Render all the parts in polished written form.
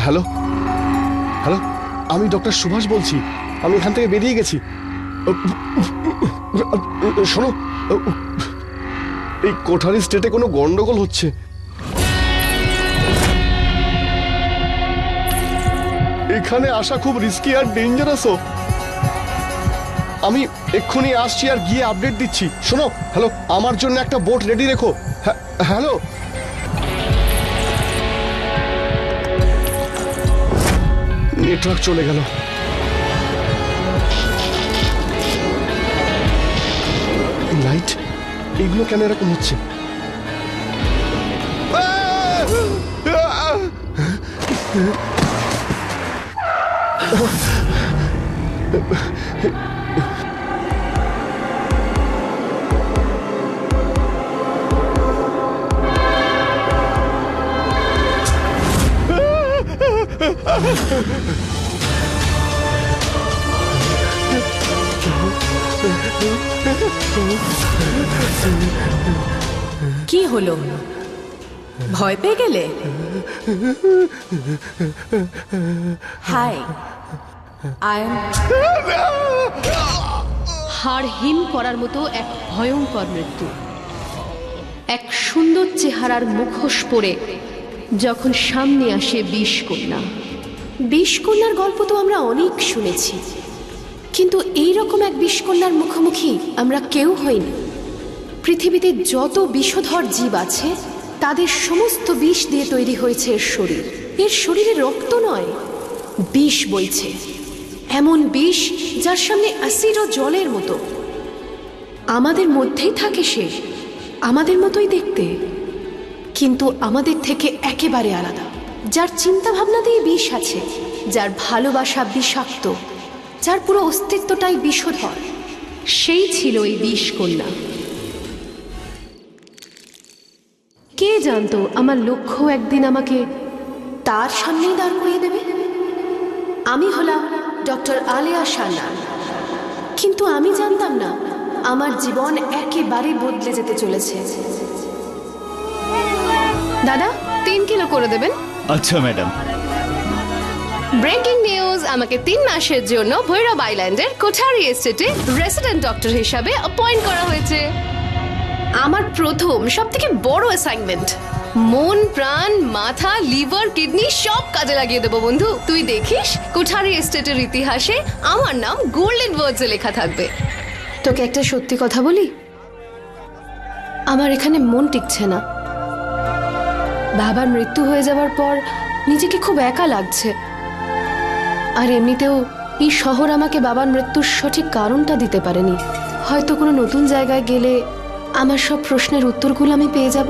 Hello hello, আমি doctor Subhash বলছি। আমি এখান থেকে বেরিয়ে গেছি। শোনো, এই কোঠারি স্টেটে কোনো গন্ডগোল হচ্ছে। এখানে আসা খুব রিস্কি আর ডেঞ্জারাসও। আমি এক্ষুনি আসছি আর গিয়ে আপডেট দিচ্ছি। শোনো, হ্যালো, আমার জন্য একটা বোট রেডি রেখো। হ্যালো। নেটওয়ার্ক চলে গেল। লাইট, এগুলো কেন এরকম হচ্ছে? কি হলো, ভয় পেয়ে গেলে? হাই, হাড় হিম করার মতো এক ভয়ঙ্কর মৃত্যু। এক সুন্দর চেহারার মুখোশ পরে যখন সামনে আসে বিষকন্যা। বিষকন্যার গল্প তো আমরা অনেক শুনেছি, কিন্তু এইরকম এক বিষকন্যার মুখোমুখি আমরা কেউ হইনি। পৃথিবীতে যত বিষধর জীব আছে তাদের সমস্ত বিষ দিয়ে তৈরি হয়েছে এর শরীর। এর শরীরে রক্ত নয়, বিষ বইছে। এমন বিষ যার সামনে অ্যাসিড ও জলের মতো। আমাদের মধ্যেই থাকে সে, আমাদের মতোই দেখতে, কিন্তু আমাদের থেকে একেবারে আলাদা। যার চিন্তা ভাবনাতেই বিষ আছে, যার ভালোবাসা বিষাক্ত, যার পুরো অস্তিত্বটাই বিষধর, সেই ছিল এই বিষকন্যা। কে জানতো আমার লক্ষ্য একদিন আমাকে তার সামনেই দাঁড় করিয়ে দেবে। আমি হলাম ডক্টর আলেয়া সান্যাল, কিন্তু আমি জানতাম না আমার জীবন একেবারে বদলে যেতে চলেছে। দাদা 3 কিলো করে দেবেন। আচ্ছা ম্যাডাম। ব্রেকিং নিউজ, আমাকে 3 মাসের জন্য ভৈরব আইল্যান্ডের কোঠারি এস্টেটে রেসিডেন্ট ডক্টর হিসাবে অ্যাপয়েন্ট করা হয়েছে। আমার প্রথম সবথেকে বড় অ্যাসাইনমেন্ট। মন, প্রাণ, মাথা, লিভার, কিডনি সব কাজে লাগিয়ে দেবো বন্ধু। তুই দেখিস কোঠারি এস্টেটের ইতিহাসে আমার নাম গোল্ডেন ওয়ার্ডসে লেখা থাকবে। তোকে একটা সত্যি কথা বলি, আমার এখানে মন টিকছে না। বাবার মৃত্যু হয়ে যাওয়ার পর নিজেকে খুব একা লাগছে। আর এমনিতেও এই শহর আমাকে বাবার মৃত্যুর সঠিক কারণটা দিতে পারেনি। হয়তো কোনো নতুন জায়গায় গেলে আমার সব প্রশ্নের উত্তরগুলো আমি পেয়ে যাব।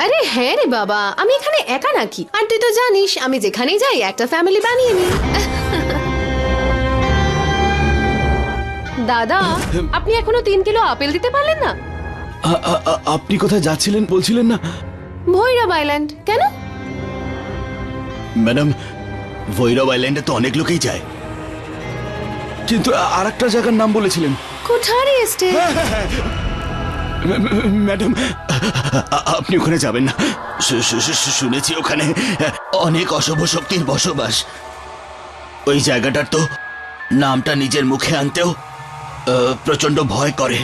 আরে হ্যাঁ রে বাবা, আমি এখানে একা নাকি? আর তুই তো জানিস আমি যেখানেই যাই একটা ফ্যামিলি বানিয়ে নিই। দাদা, আপনি এখনো 3 কিলো আপেল দিতে পারলেন না? আপনি কোথায় যাচ্ছিলেন বলছিলেন না? ভৈরব আইল্যান্ড। কেন? ম্যাডাম, ভৈরব আইল্যান্ডে তো অনেক লোকেই যায়, কিন্তু আর একটা জায়গার নাম বলেছিলেন। কোঠারি এস্টেট। ম্যাডাম, আপনি ওখানে যাবেন না। শুনেছি ওখানে অনেক অশুভ শক্তির বসবাস। ওই জায়গাটার তো নামটা নিজের মুখে আনতেও প্রচন্ড ভয় করে।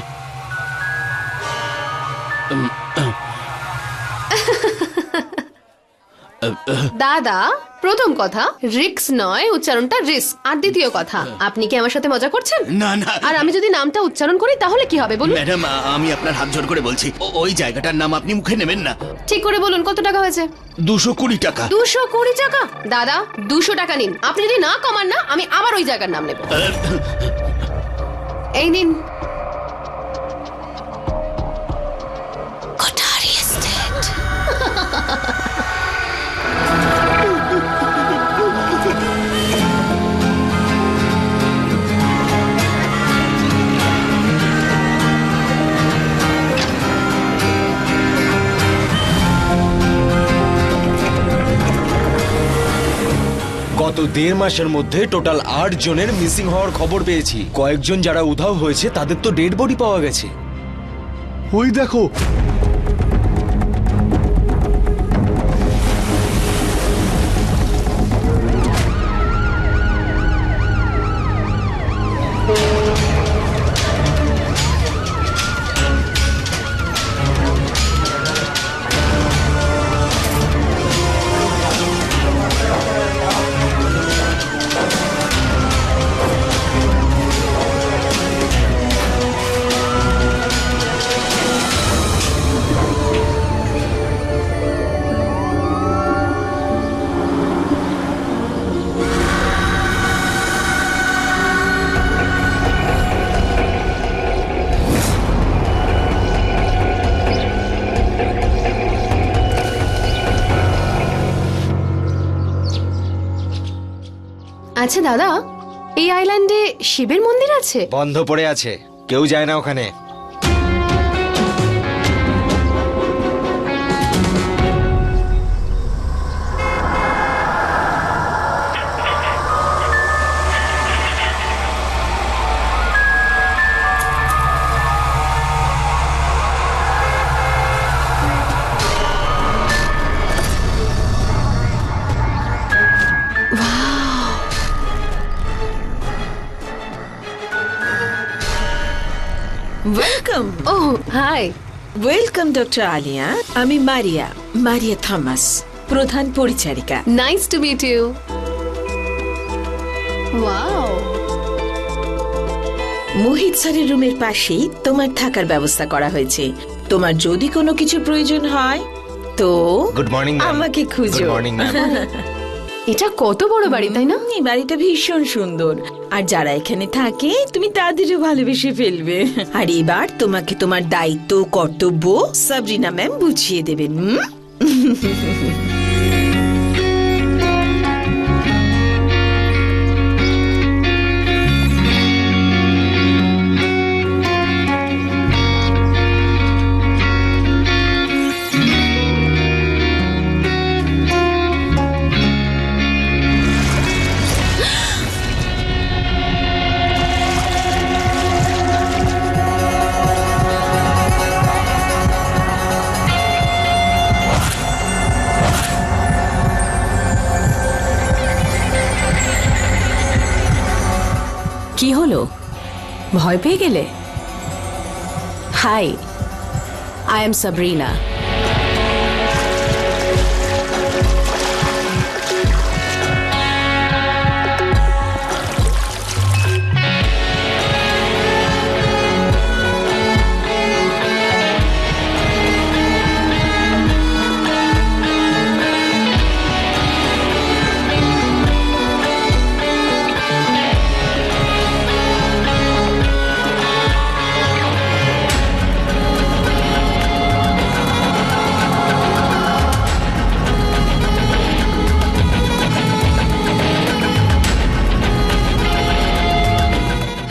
দাদা, প্রথম কথা রিস্ক নয়, উচ্চারণটা রিস্ক। আর দ্বিতীয় কথা, আপনি কি আমার সাথে মজা করছেন? না না। আর আমি যদি নামটা উচ্চারণ করি তাহলে কি হবে বলুন? ম্যাডাম, আমি আপনার হাত জোড় করে বলছি, ওই জায়গাটার নাম আপনি মুখে নেবেন না। ঠিক করে বলুন, কত টাকা হয়েছে? 220 টাকা। 220 টাকা? দাদা 200 টাকা নিন। আপনি যদি না কমান না, আমি আবার ওই জায়গার নাম নেব। এই নিন। কোঠারি এস্টেট। গত 1.5 মাসের মধ্যে টোটাল 8 জনের মিসিং হওয়ার খবর পেয়েছি। কয়েকজন যারা উধাও হয়েছে তাদের তো ডেড বডি পাওয়া গেছে। ওই দেখো, আচ্ছা দাদা, এই আইল্যান্ডে শিবের মন্দির আছে? বন্ধ পড়ে আছে, কেউ যায় না ওখানে। Welcome oh hi. Welcome doctor Alia. আমি মারিয়া মারিয়া থমাস, প্রধান পরিচারিকা। Nice to meet you. Wow, Mohit স্যারের রুমের পাশেই তোমার থাকার ব্যবস্থা করা হয়েছে। তোমার যদি কোনো কিছু প্রয়োজন হয় তো গুড মর্নিং আমাকে খুঁজো। Good morning ma'am. এটা কত বড় বাড়ি, তাই না? এই বাড়িটা ভীষণ সুন্দর, আর যারা এখানে থাকে তুমি তাদেরও ভালোবেসে ফেলবে। আর এবার তোমাকে তোমার দায়িত্ব কর্তব্য সাবরিনা ম্যাম বুঝিয়ে দেবেন। কি হলো, ভয় পেয়ে গেলে? Hi, I am Sabrina.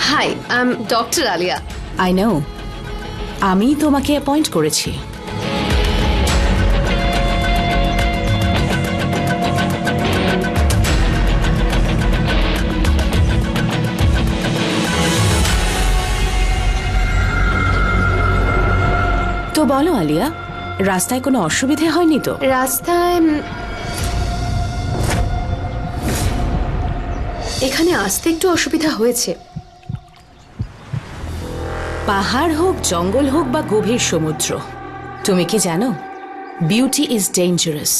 Hi, I am doctor Alia. I know, আমি তোমাকে অ্যাপয়েন্ট করেছি। তো বলো আলিয়া, রাস্তায় কোনো অসুবিধে হয়নি তো? রাস্তায় এখানে আসতে একটু অসুবিধা হয়েছে। পাহাড় হোক, জঙ্গল হোক বা গভীর সমুদ্র, তুমি কি জানো বিউটি ইজ ডেঞ্জারাস।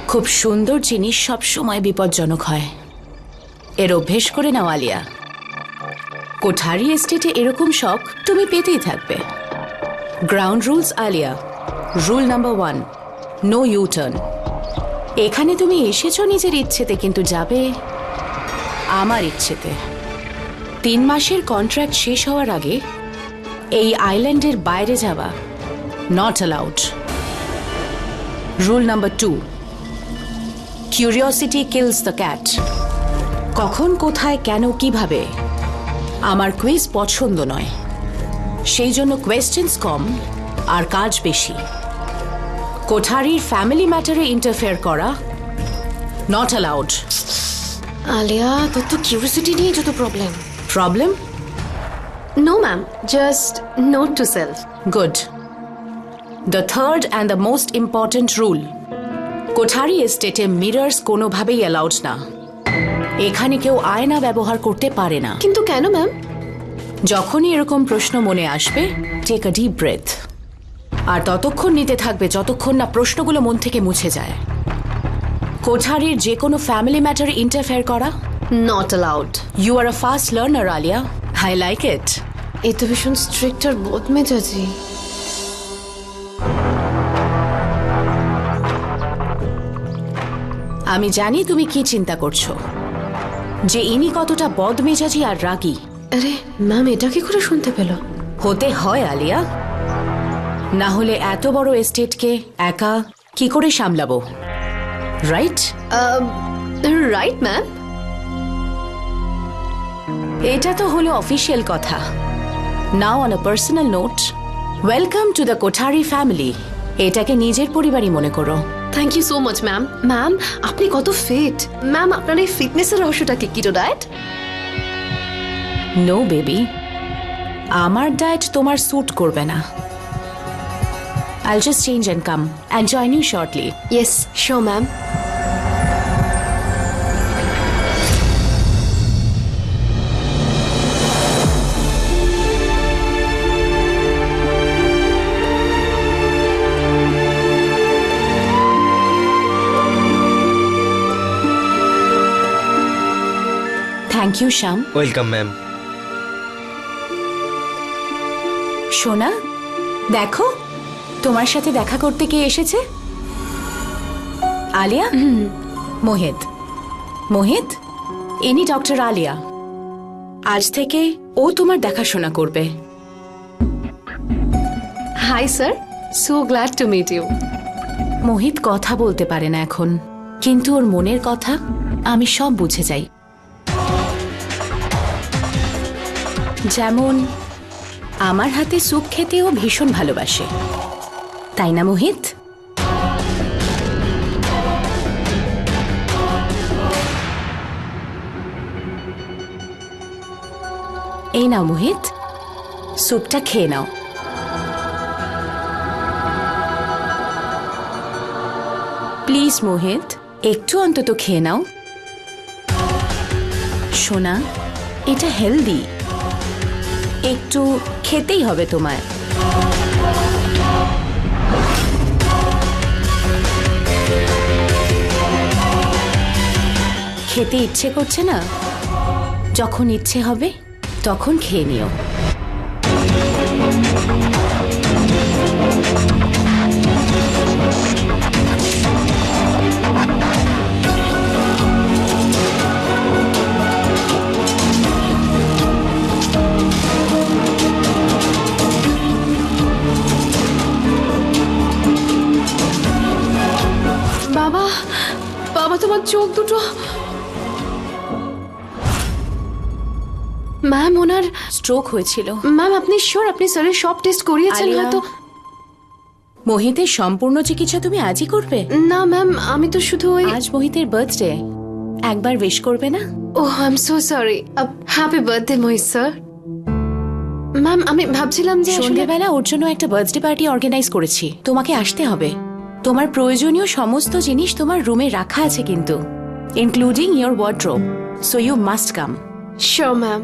খুব সুন্দর জিনিস সব সময় বিপজ্জনক হয়। এর অভ্যেস করে নাও আলিয়া। কোঠারি এস্টেটে এরকম শখ তুমি পেতেই থাকবে। Ground rules Alia. Rule number 1, no U turn. এখানে তুমি এসেছো নিজের ইচ্ছেতে, কিন্তু যাবে আমার ইচ্ছেতে। 3 মাসের কন্ট্রাক্ট শেষ হওয়ার আগে এই আইল্যান্ডের বাইরে যাওয়া not allowed. Rule number 2, curiosity kills the cat. কখন, কোথায়, কেন, কিভাবে আমার কুইজ পছন্দ নয়। সেই জন্য কোয়েশ্চেন্স কম আর কাজ বেশি। কোঠারির ফ্যামিলি ম্যাটারে ইন্টারফেয়ার করা নট অ্যালাউড। আলিয়া, তোর তো কিউরিওসিটি নিয়ে যত problem. Problem? No ma'am, just note to self. Good. The third and the most important rule, Kothari এস্টেটে মিরর্স কোনোভাবেই অ্যালাউড না। এখানে কেউ আয়না ব্যবহার করতে পারে না। কিন্তু কেন ম্যাম? যখনই এরকম প্রশ্ন মনে আসবে, টেক আ ডিপ ব্রেথ। আর ততক্ষণ নিতে থাকবে যতক্ষণ না প্রশ্নগুলো মন থেকে মুছে যায়। কোঠারির যে কোনো ফ্যামিলি ম্যাটারে ইন্টারফেয়ার করা not allowed. You are a fast learner Alia, I like it. এ তো ভীষণ স্ট্রিক্ট আর বদমেজাজি। আমি জানি তুমি কি চিন্তা করছো, যে ইনি কতটা বদমেজাজি আর রাগী। আরে ম্যাম, এটা কি করে শুনতে পেল? হতে হয় আলিয়া, না হলে এত বড় এস্টেটকে একা কি করে সামলাবো, রাইট? Right ma'am. এটা তো হলো অফিসিয়াল কথা। Now on a personal note, welcome to the Kothari family. এটাকে নিজের পরিবারই মনে করো। Thank you so much ma'am. Ma'am আপনি কত ফিট। ম্যাম আপনার এই ফিটনেসের রহস্যটা কি? Keto diet? নো বেবি, আমার ডায়েট তোমার স্যুট করবে না। I'll just change and come and join you shortly. Yes sure ma'am. Thank you, Sham. Welcome ma'am. সোনা, দেখো তোমার সাথে দেখা করতে কে এসেছে। আলিয়া, মোহিত। মোহিত, ইনি ডক্টর আলিয়া। আজ থেকে ও তোমার দেখাশোনা করবে। Hi sir, so glad to meet you. Mohit কথা বলতে পারে না এখন, কিন্তু ওর মনের কথা আমি সব বুঝে যাই। যেমন আমার হাতে স্যুপ খেতে ও ভীষণ ভালোবাসে, তাই না মোহিত? এই নাও মোহিত, স্যুপটা খেয়ে নাও। প্লিজ মোহিত, একটু অন্তত খেয়ে নাও। সোনা, এটা হেলদি, একটু খেতেই হবে তোমায়। খেতে ইচ্ছে করছে না? যখন ইচ্ছে হবে তখন খেয়ে নিও। বাবা, বাবা তোমার চোখ দুটো। ম্যাম ওনার স্ট্রোক হয়েছিল। ম্যাম আপনি শিওর আপনি স্যারের সব টেস্ট করিয়েছেন? আলিয়া, হয়তো। মোহিতের সম্পূর্ণ চিকিৎসা তুমি আজই করবে? না ম্যাম, আমি তো শুধু ওই। আজ মোহিতের বার্থডে, একবার উইশ করবে না? Oh I am so sorry. Happy birthday Mohit sir. Ma'am আমি ভাবছিলাম যে আসলে- সন্ধ্যেবেলা ওর জন্য একটা বার্থডে পার্টি অর্গানাইজ করেছি, তোমাকে আসতে হবে। তোমার প্রয়োজনীয় সমস্ত জিনিস তোমার রুমে রাখা আছে কিন্তু, including your wardrobe, so you must come. Sure ma'am.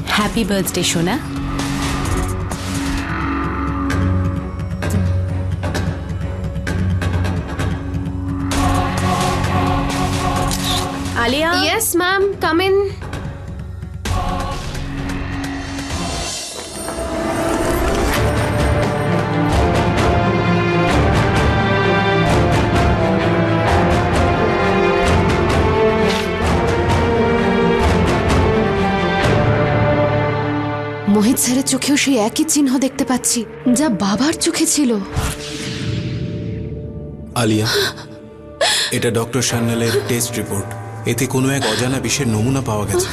Happy birthday Shona. Alia, yes ma'am, come in. Mohit স্যারের চোখেও সেই একই চিহ্ন দেখতে পাচ্ছি যা বাবার চোখে ছিল। আলিয়া, এটা ডক্টর সান্যালের টেস্ট রিপোর্ট। এতে কোনো এক অজানা বিষের নমুনা পাওয়া গেছে।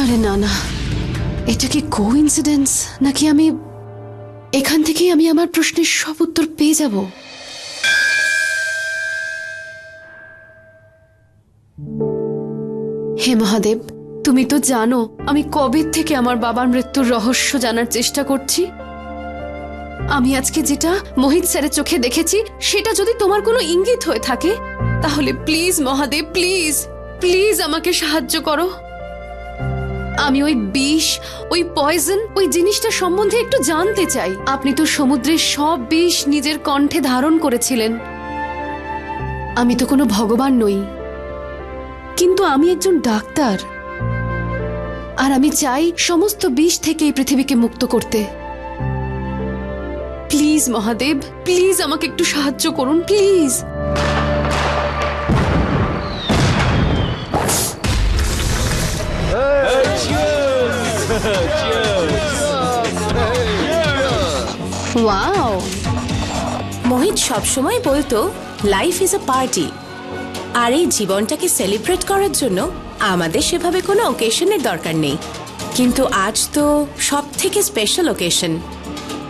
আরে না না, এটা কি কোইন্সিডেন্স নাকি আমি এখান থেকেই আমি আমার প্রশ্নের সব উত্তর পেয়ে যাব? হে মহাদেব, তুমি তো জানো আমি কবে থেকে আমার বাবার মৃত্যুর রহস্য জানার চেষ্টা করছি। আমি আজকে যেটা মোহিত স্যারের চোখে দেখেছি সেটা যদি তোমার কোনো ইঙ্গিত হয়ে থাকে তাহলে প্লিজ মহাদেব, প্লিজ প্লিজ আমাকে সাহায্য করো। আমি ওই বিষ, ওই পয়জন, ওই জিনিসটা সম্বন্ধে একটু জানতে চাই। আপনি তো সমুদ্রের সব বিষ নিজের কণ্ঠে ধারণ করেছিলেন। আমি তো কোনো ভগবান নই, কিন্তু আমি একজন ডাক্তার, আর আমি চাই সমস্ত বিষ থেকে এই পৃথিবীকে মুক্ত করতে। প্লিজ মহাদেব, প্লিজ আমাকে একটু সাহায্য করুন, প্লিজ। ওয়াও, মোহিত সবসময় বলতো লাইফ ইজ আ পার্টি, আর এই জীবনটাকে সেলিব্রেট করার জন্য আমাদের সেভাবে কোনো অকেশনের দরকার নেই। কিন্তু আজ তো সব থেকে স্পেশাল অকেশন,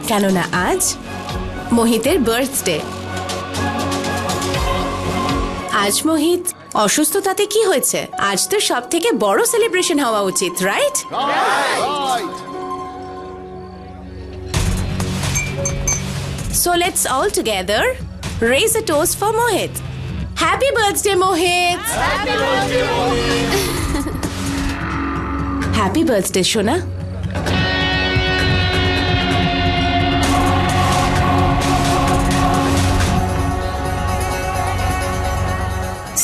কেননা আজ মোহিতের বার্থডে। আজ মোহিত অসুস্থতাতে কি হয়েছে, আজ তো সব থেকে বড় সেলিব্রেশন হওয়া উচিত, right? So let's all together raise a toast for Mohit. Happy birthday, Mohit! Happy birthday, Shona.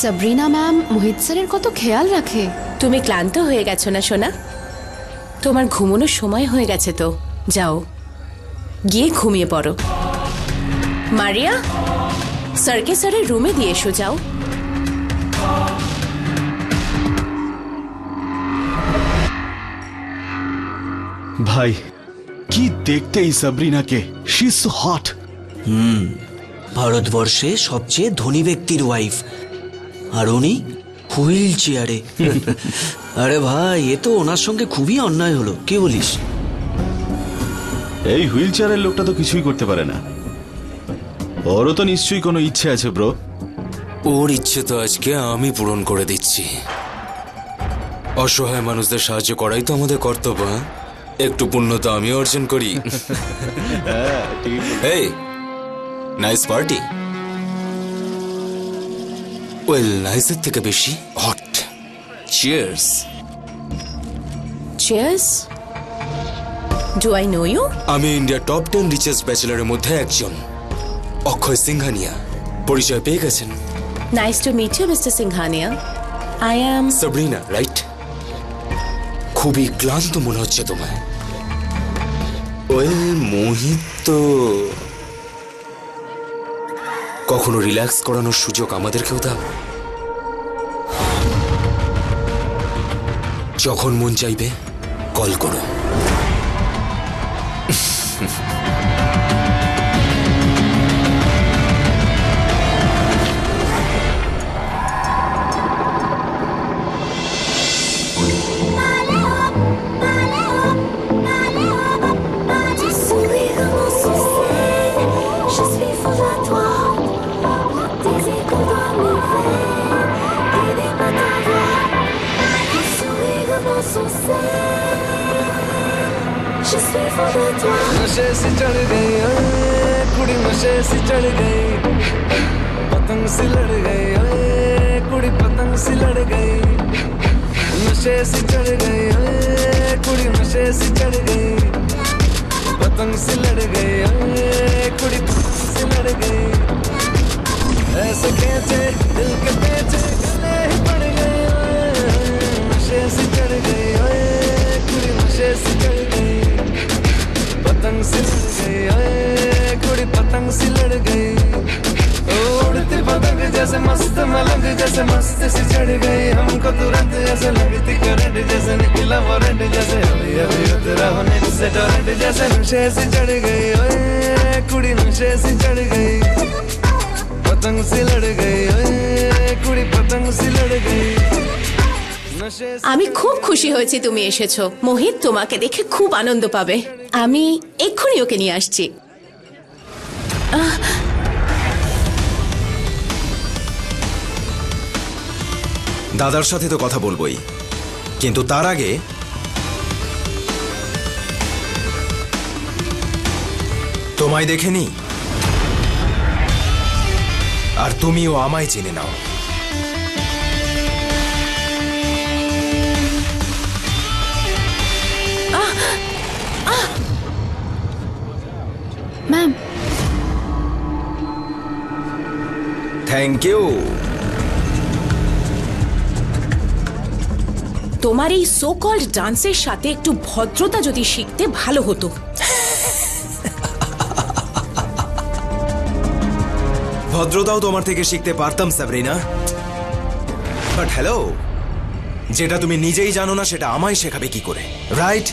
Sabrina ma'am Mohit স্যারের কত খেয়াল রাখে। তুমি ক্লান্ত হয়ে গেছো না সোনা? তোমার ঘুমানোর সময় হয়ে গেছে তো, যাও গিয়ে ঘুমিয়ে পড়ো। মারিয়া, স্যারকে স্যারের রুমে দিয়ে এসো, যাও। ভাই কি দেখতে এই সাবরিনাকে, শি ইজ সো হট। ভারতবর্ষে সবচেয়ে ধনী ব্যক্তির ওয়াইফ, আর উনি হুইল চেয়ারে। আরে ভাই, এ তো ওনার সঙ্গে খুবই অন্যায় হলো, কি বলিস? এই হুইল চেয়ারের লোকটা তো কিছুই করতে পারে না, ওরও তো নিশ্চয়ই কোনো ইচ্ছে আছে ব্রো। ওর ইচ্ছে তো আজকে আমি পূরণ করে দিচ্ছি। অসহায় মানুষদের সাহায্য করাই তো আমাদের কর্তব্য। হ্যাঁ, একটু পুণ্য তো আমি অর্জন করি। এই নাইস পার্টি। ওয়েল, নাইসের থেকে বেশি hot. Cheers. Cheers. Do I know you? আমি ইন্ডিয়ার টপ 10 রিচেস্ট ব্যাচেলারের মধ্যে একজন, অক্ষয় সিংহানিয়া। পরিচয় পেয়ে গেছেন? Nice to meet you, Mr. Singhania. I am... Sabrina, right? খুবই ক্লান্ত মনে হচ্ছে তোমায়। ওয়েল, মোহিত তো কখনো রিল্যাক্স করানোর সুযোগ আমাদেরকেও দাও। যখন মন চাইবে কল করো। नशे से चढ़ गई कुड़ी, नशे से चढ़ गई, पतंग से लड़ गई कुड़ी, पतंग से लड़ गई। नशे से चढ़ गई कुड़ी, नशे से चढ़ गई, पतंग से लड़ गई कुड़ी, पतंग से लड़ गई। ऐसे खेचे दिल के पेचे गले ही पड़ गए। नशे से चढ़ गई कुड़ी, नशे से चढ़ गई, पतंग से लड़ गई कुड़ी, पतंग से लड़ गई। उड़ती पतंग जैसे मस्त मलंग, जैसे मस्त से चढ़ गई हमको तुरंत, जैसे लगती करंट, जैसे निकला वारंट, जैसे अभी अभी उतरा होने से टोरेंट, जैसे नशे से चढ़ गई कुड़ी, नशे से चढ़ गई, पतंग से लड़ गई कुड़ी, पतंग से लड़ गई। আমি খুব খুশি হয়েছি তুমি এসেছো। মোহিত তোমাকে দেখে খুব আনন্দ পাবে। আমি এক্ষুনি ওকে নিয়ে আসছি। দাদার সাথে তো কথা বলবোই, কিন্তু তার আগে তোমায় দেখে নি, আর তুমিও আমায় চিনে নাও। Ma'am, thank you. তোমার এই সো কল্ড ডান্সের সাথে একটু ভদ্রতা যদি শিখতে ভালো হতো। ভদ্রতাও তোমার থেকে শিখতে পারতাম সাবরিনা, বাট হ্যালো, যেটা তুমি নিজেই জানো না সেটা আমায় শেখাবে কি করে, রাইট?